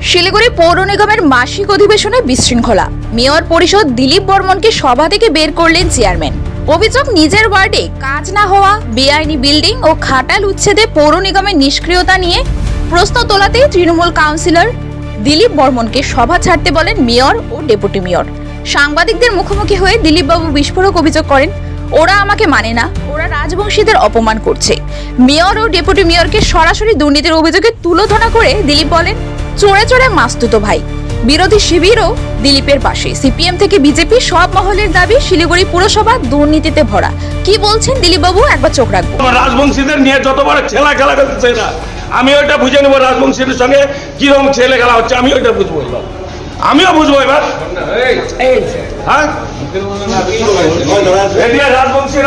শিলিগুড়ি পৌর নিগমের মাসিক অধিবেশনে বিশৃঙ্খলা। মেয়র পরিষদ দিলীপ বর্মনকে সভা থেকে বের করলেন চেয়ারম্যান। অভিযোগ, নিজের ওয়ার্ডে কাজ না হওয়া, বেআইনি বিল্ডিং ও খাটাল উচ্ছেদে পৌর নিগমের নিষ্ক্রিয়তা নিয়ে প্রশ্ন তোলাতে তৃণমূল কাউন্সিলর দিলীপ বর্মনকে সভা ছাড়তে বলেন মেয়র ও ডেপুটি মেয়র। সাংবাদিকদের মুখোমুখি হয়ে দিলীপবাবু বিস্ফোরক অভিযোগ করেন, ওরা আমাকে মানে না, ওরা রাজবংশীদের অপমান করছে। মেয়র ও ডেপুটি মেয়রকে সরাসরি দুর্নীতির অভিযোগে তুলোধনা করে দিলীপ বলেন, চোরে চোরে মাস্তুতো ভাই। বিরোধী শিবিরও দিলীপের পাশে। সিপিএম থেকে বিজেপি সব মহলের দাবি শিলিগুড়ি পুরসভা দুর্নীতিতে ভরা। কি বলছেন দিলীপবাবু, একবার চোখ রাখবো। রাজবংশীদের নিয়ে যতবার খেলা করতেছে না, আমি ওইটা বুঝে নেবো রাজবংশীদের সঙ্গে কিরকম ছেলে খেলা হচ্ছে, আমি ওইটা বুঝবো। এবার আমিও বুঝবো। এবার হ্যাঁ, রাজবংশী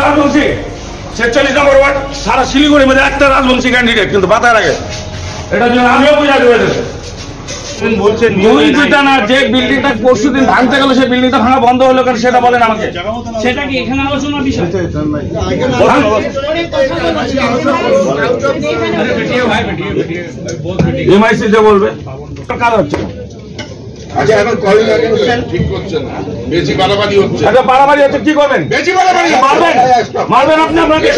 46 নম্বর ওয়ার্ড, সারা শিলিগুড়ির মধ্যে একটা রাজবংশী ক্যান্ডিডেট, কিন্তু বাতার আগে এটা জন্য আমিও বুঝা দেবো। যে বিল্ডিংটা পরশুদিন ভাঙতে গেল, সেই বিল্ডিংটা ভাঙা বন্ধ হলো কেন সেটা বলেন আমাকে। সেটা কি এখানে আলোচনার বিষয়? এমআইসি যে বলবে কাজ হচ্ছে না। আচ্ছা, এখন ঠিক করছেন না, বেশি বাড়াবাড়ি হচ্ছে। আচ্ছা, বাড়াবাড়ি হচ্ছে, কি করবেন? বেশি বাড়াবাড়ি মারবেন আপনি আপনাকে।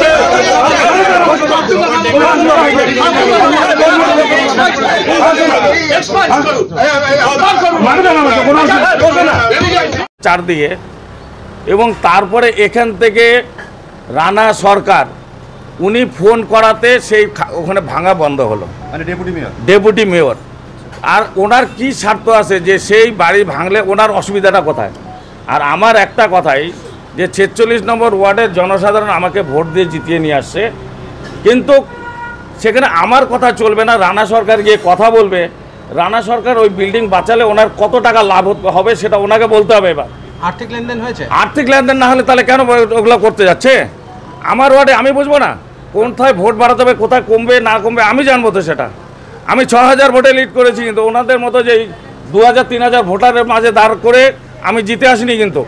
চারদিকে এবং তারপরে এখান থেকে রানা সরকার উনি ফোন করাতে সেই ওখানে ভাঙা বন্ধ হলো, মানে ডেপুটি মেয়র। আর ওনার কি স্বার্থ আছে যে সেই বাড়ি ভাঙলে ওনার অসুবিধাটা কোথায়? আর আমার একটা কথাই যে 46 নম্বর ওয়ার্ডের জনসাধারণ আমাকে ভোট দিয়ে জিতিয়ে নিয়ে আসছে, কিন্তু সেখানে আমার কথা চলবে না। রানা সরকার গিয়ে কথা বলবে, রানা সরকার ওই বিল্ডিং বাঁচালে ওনার কত টাকা লাভ হবে সেটা ওনাকে বলতে হবে। এবার আর্থিক লেনদেন হয়েছে, আর্থিক লেনদেন না হলে তাহলে কেন ওগুলো করতে যাচ্ছে? আমার ওয়ার্ডে আমি বুঝবো না কোথায় ভোট বাড়াতে হবে, কোথায় কমবে না কমবে আমি জানবো তো সেটা। আমি 6000 ভোটে লিড করেছি, কিন্তু ওনাদের মতো যে 2000-3000 ভোটারের মাঝে দাঁড় করে আমি জিতে আসিনি কিন্তু।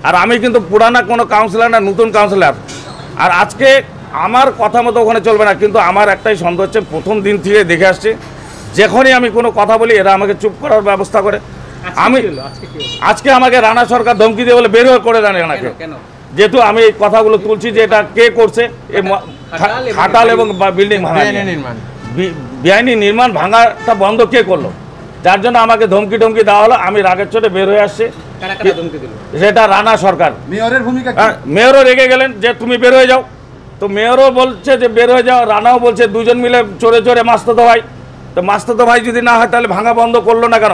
আর আমি কিন্তু পুরানা কোনো কাউন্সিলর না, নতুন কাউন্সিলর। আর আজকে আমার কথা মতো ওখানে চলবে না। কিন্তু আমার একটাই সন্দেহ হচ্ছে, প্রথম দিন থেকে দেখে আসছে যখনই আমি কোনো কথা বলি এরা আমাকে চুপ করার ব্যবস্থা করে। আজকে আমাকে রানা সরকার ধমকি দিয়ে বলে বের করে দেন এনাকে, যেহেতু আমি এই কথাগুলো তুলছি যে এটা কে করছে, খাটাল এবং বিল্ডিং ভাঙা, বেআইনি নির্মাণ ভাঙাটা বন্ধ কে করলো, যার জন্য আমাকে ধমকি দেওয়া হলো। আমি রাগের চোটে বের হয়ে আসছি। সেটা রানা সরকার। মেয়রও রেগে গেলেন যে তুমি বের হয়ে যাও, তো মেয়রও বলছে যে বের হয়ে যাও, রানাও বলছে, দুজন মিলে চোরে চোরে মাস্তুতো ভাই। তো মাস্তুতো ভাই যদি না হয় তাহলে ভাঙা বন্ধ করলো না কেন?